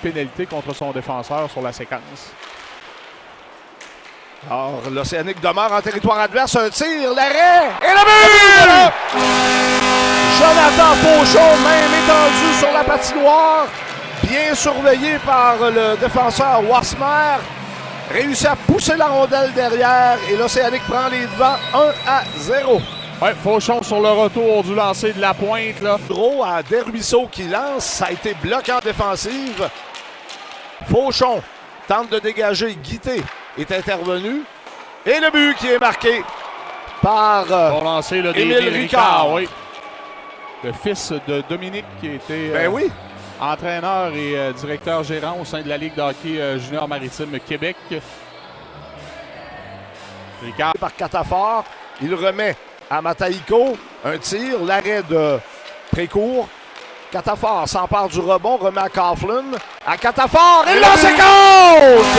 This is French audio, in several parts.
pénalité contre son défenseur sur la séquence. Alors, l'Océanique demeure en territoire adverse. Un tir, l'arrêt et le but! Jonathan Fauchon, même étendu sur la patinoire. Bien surveillé par le défenseur Wasmer. Réussit à pousser la rondelle derrière et l'Océanique prend les devants 1-0. Ouais, Fauchon sur le retour du lancer de la pointe. Là. Gros à Desruisseaux qui lance. Ça a été bloqué en défensive. Fauchon tente de dégager. Guité est intervenu. Et le but qui est marqué par Pour lancer le Émile Ricard. Oui. Le fils de Dominique qui était Ben oui. entraîneur et directeur gérant au sein de la Ligue de hockey junior maritime Québec. Ricard. Par Catafort. Il remet à Mataïko. Un tir. L'arrêt de Précourt. Catafort s'empare du rebond. Remet à Coughlin. À Catafort. Et là, c'est contre!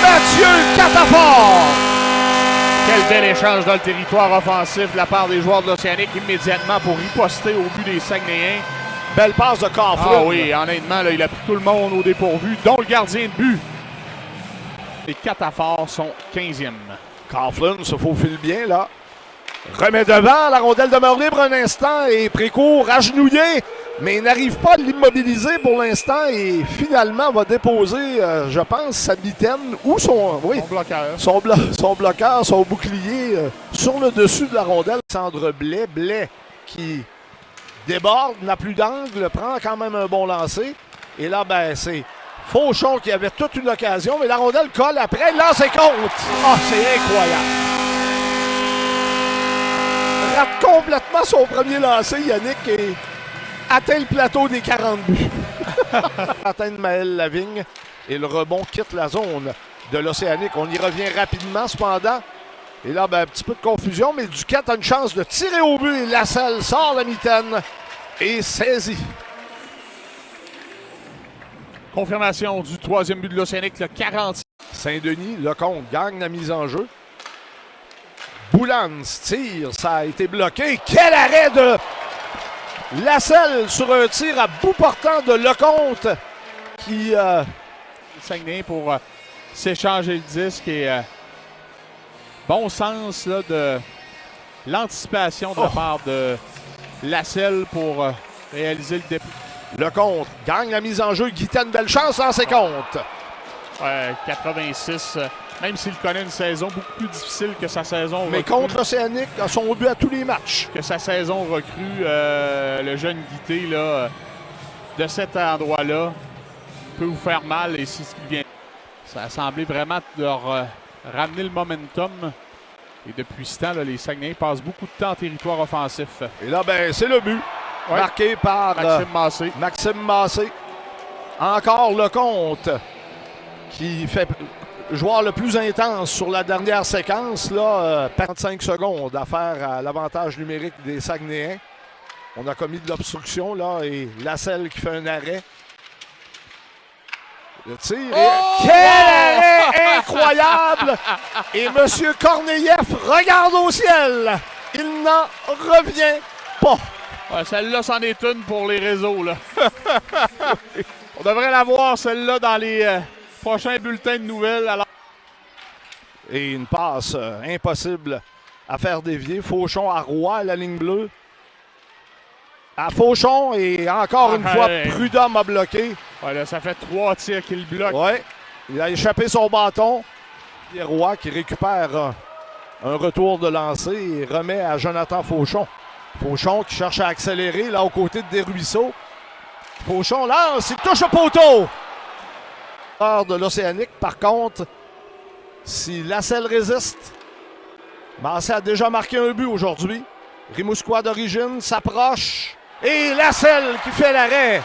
Mathieu Catafort! Quel bel échange dans le territoire offensif de la part des joueurs de l'Océanique immédiatement pour riposter au but des Saguenayens. Belle passe de Coughlin. Ah oui, honnêtement, là, il a pris tout le monde au dépourvu, dont le gardien de but. Les Catafort sont 15e. Coughlin se faufile bien, là. Remet devant, la rondelle demeure libre un instant et Précourt agenouillé, mais il n'arrive pas à l'immobiliser pour l'instant et finalement va déposer, je pense, sa mitaine ou son bloqueur, son bouclier sur le dessus de la rondelle. Alexandre Blais qui déborde, n'a plus d'angle, prend quand même un bon lancer. Et là, ben, c'est Fauchon qui avait toute une occasion, mais la rondelle colle après, là, c'est contre. Ah, c'est incroyable. Rate complètement son premier lancer, Yannick, et atteint le plateau des 40 buts. Atteint Maël Lavigne et le rebond quitte la zone de l'Océanique. On y revient rapidement, cependant. Et là, ben, un petit peu de confusion, mais Duquette a une chance de tirer au but et Lascelles sort la mitaine et saisit. Confirmation du troisième but de l'Océanique, le 40. Saint-Denis, Lecomte gagne la mise en jeu. Boulans tire, ça a été bloqué. Quel arrêt de Lascelles sur un tir à bout portant de Lecomte qui... Saguenay pour s'échanger le disque et bon sens là, de l'anticipation de la part de Lascelles pour réaliser le dépôt. Lecomte gagne la mise en jeu. Guitain, une belle chance dans ses comptes. 86, même s'il connaît une saison beaucoup plus difficile que sa saison mais recrue, contre l'Océanique, son but à tous les matchs. que sa saison recrue, le jeune Guité là, de cet endroit-là peut vous faire mal et c'est ce qui vient. Ça a semblé vraiment leur ramener le momentum. Et depuis ce temps, là, les Saguenayens passent beaucoup de temps en territoire offensif. Et là, ben, c'est le but. Ouais. Marqué par Maxime Massé. Encore Lecomte qui fait joueur le plus intense sur la dernière séquence. Là, 45 secondes à faire à l'avantage numérique des Saguenayens. On a commis de l'obstruction là et Lascelles qui fait un arrêt. Le tir Quel arrêt incroyable! Et M. Korneyev regarde au ciel. Il n'en revient pas. Ouais, celle-là, c'en est une pour les réseaux. Là. On devrait la voir, celle-là, dans les prochains bulletins de nouvelles. Alors... Et une passe impossible à faire dévier. Fauchon à Roy à la ligne bleue. À Fauchon et encore une fois, Prudhomme a bloqué. Ouais, là, ça fait 3 tirs qu'il bloque. Ouais, il a échappé son bâton. Et Roy qui récupère un retour de lancer et remet à Jonathan Fauchon. Fauchon qui cherche à accélérer là aux côtés de Desruisseaux. Fauchon lance, il touche au poteau. De l'Océanique, par contre, si Lascelles résiste, Massé a déjà marqué un but aujourd'hui. Rimouskois d'origine s'approche. Et Lascelles qui fait l'arrêt.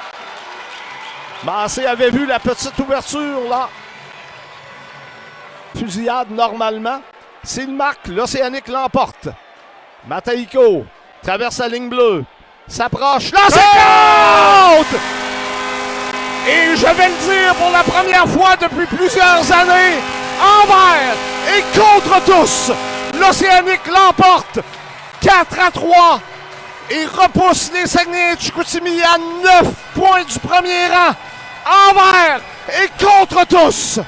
Massé avait vu la petite ouverture là. Fusillade normalement. S'il marque, l'Océanique l'emporte. Mataïko traverse la ligne bleue. S'approche. Lancé contre! Et je vais le dire pour la première fois depuis plusieurs années. Envers et contre tous. L'Océanique l'emporte. 4-3. Et repousse les Saguenayens de Chicoutimi à 9 points du premier rang. envers et contre tous.